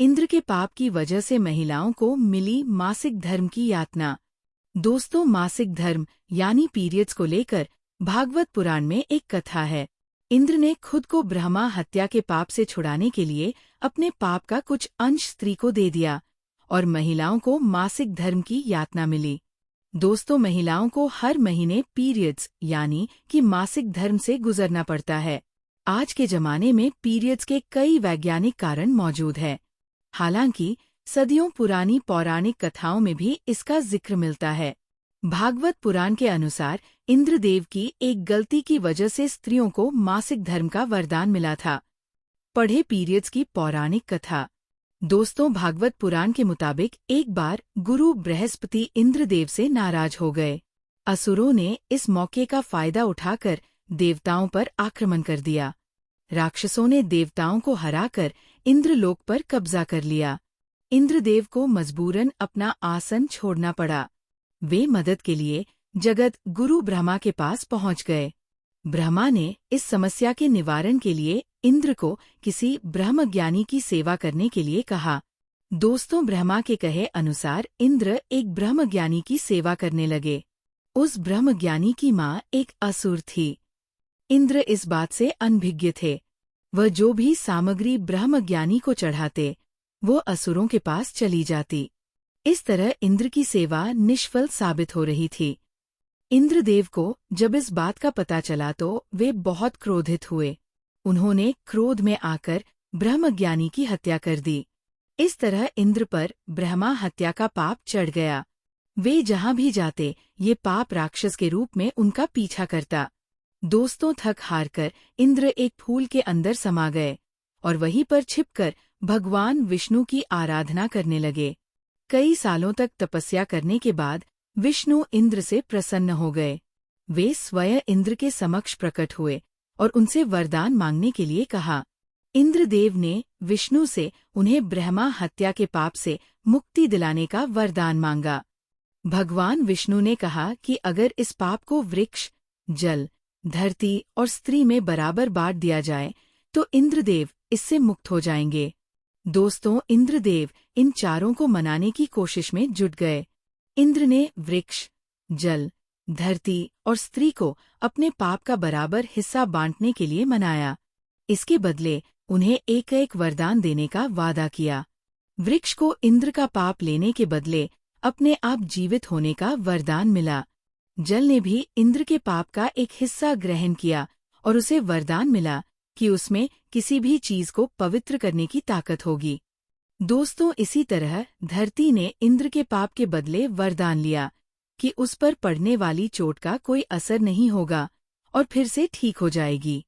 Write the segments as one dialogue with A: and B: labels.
A: इंद्र के पाप की वजह से महिलाओं को मिली मासिक धर्म की यातना। दोस्तों, मासिक धर्म यानी पीरियड्स को लेकर भागवत पुराण में एक कथा है। इंद्र ने खुद को ब्रह्मा हत्या के पाप से छुड़ाने के लिए अपने पाप का कुछ अंश स्त्री को दे दिया और महिलाओं को मासिक धर्म की यातना मिली। दोस्तों, महिलाओं को हर महीने पीरियड्स यानी कि मासिक धर्म से गुजरना पड़ता है। आज के जमाने में पीरियड्स के कई वैज्ञानिक कारण मौजूद हैं। हालांकि सदियों पुरानी पौराणिक कथाओं में भी इसका जिक्र मिलता है। भागवत पुराण के अनुसार इंद्रदेव की एक गलती की वजह से स्त्रियों को मासिक धर्म का वरदान मिला था। पढ़े पीरियड्स की पौराणिक कथा। दोस्तों, भागवत पुराण के मुताबिक एक बार गुरु बृहस्पति इंद्रदेव से नाराज हो गए। असुरों ने इस मौके का फायदा उठाकर देवताओं पर आक्रमण कर दिया। राक्षसों ने देवताओं को हराकर इंद्रलोक पर कब्जा कर लिया। इंद्रदेव को मजबूरन अपना आसन छोड़ना पड़ा। वे मदद के लिए जगत गुरु ब्रह्मा के पास पहुंच गए। ब्रह्मा ने इस समस्या के निवारण के लिए इंद्र को किसी ब्रह्मज्ञानी की सेवा करने के लिए कहा। दोस्तों, ब्रह्मा के कहे अनुसार इंद्र एक ब्रह्मज्ञानी की सेवा करने लगे। उस ब्रह्मज्ञानी की माँ एक असुर थी। इंद्र इस बात से अनभिज्ञ थे। वह जो भी सामग्री ब्रह्मज्ञानी को चढ़ाते वो असुरों के पास चली जाती। इस तरह इंद्र की सेवा निष्फल साबित हो रही थी। इंद्रदेव को जब इस बात का पता चला तो वे बहुत क्रोधित हुए। उन्होंने क्रोध में आकर ब्रह्मज्ञानी की हत्या कर दी। इस तरह इंद्र पर ब्रह्मा हत्या का पाप चढ़ गया। वे जहां भी जाते ये पाप राक्षस के रूप में उनका पीछा करता। दोस्तों, थक हार कर इंद्र एक फूल के अंदर समा गए और वहीं पर छिपकर भगवान विष्णु की आराधना करने लगे। कई सालों तक तपस्या करने के बाद विष्णु इंद्र से प्रसन्न हो गए। वे स्वयं इंद्र के समक्ष प्रकट हुए और उनसे वरदान मांगने के लिए कहा। इंद्रदेव ने विष्णु से उन्हें ब्रह्मा हत्या के पाप से मुक्ति दिलाने का वरदान मांगा। भगवान विष्णु ने कहा कि अगर इस पाप को वृक्ष, जल, धरती और स्त्री में बराबर बांट दिया जाए तो इंद्रदेव इससे मुक्त हो जाएंगे। दोस्तों, इंद्रदेव इन चारों को मनाने की कोशिश में जुट गए। इंद्र ने वृक्ष, जल, धरती और स्त्री को अपने पाप का बराबर हिस्सा बांटने के लिए मनाया। इसके बदले उन्हें एक एक वरदान देने का वादा किया। वृक्ष को इंद्र का पाप लेने के बदले अपने आप जीवित होने का वरदान मिला। जल ने भी इंद्र के पाप का एक हिस्सा ग्रहण किया और उसे वरदान मिला कि उसमें किसी भी चीज को पवित्र करने की ताकत होगी। दोस्तों, इसी तरह धरती ने इंद्र के पाप के बदले वरदान लिया कि उस पर पड़ने वाली चोट का कोई असर नहीं होगा और फिर से ठीक हो जाएगी।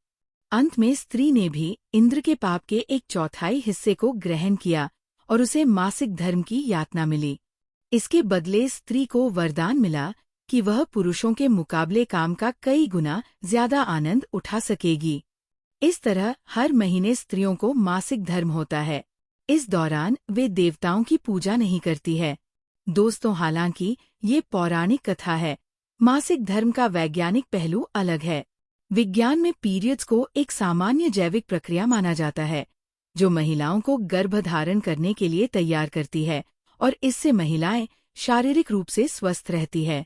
A: अंत में स्त्री ने भी इंद्र के पाप के एक चौथाई हिस्से को ग्रहण किया और उसे मासिक धर्म की यातना मिली। इसके बदले स्त्री को वरदान मिला कि वह पुरुषों के मुकाबले काम का कई गुना ज्यादा आनंद उठा सकेगी। इस तरह हर महीने स्त्रियों को मासिक धर्म होता है। इस दौरान वे देवताओं की पूजा नहीं करती है। दोस्तों, हालांकि ये पौराणिक कथा है, मासिक धर्म का वैज्ञानिक पहलू अलग है। विज्ञान में पीरियड्स को एक सामान्य जैविक प्रक्रिया माना जाता है जो महिलाओं को गर्भधारण करने के लिए तैयार करती है और इससे महिलाएं शारीरिक रूप से स्वस्थ रहती है।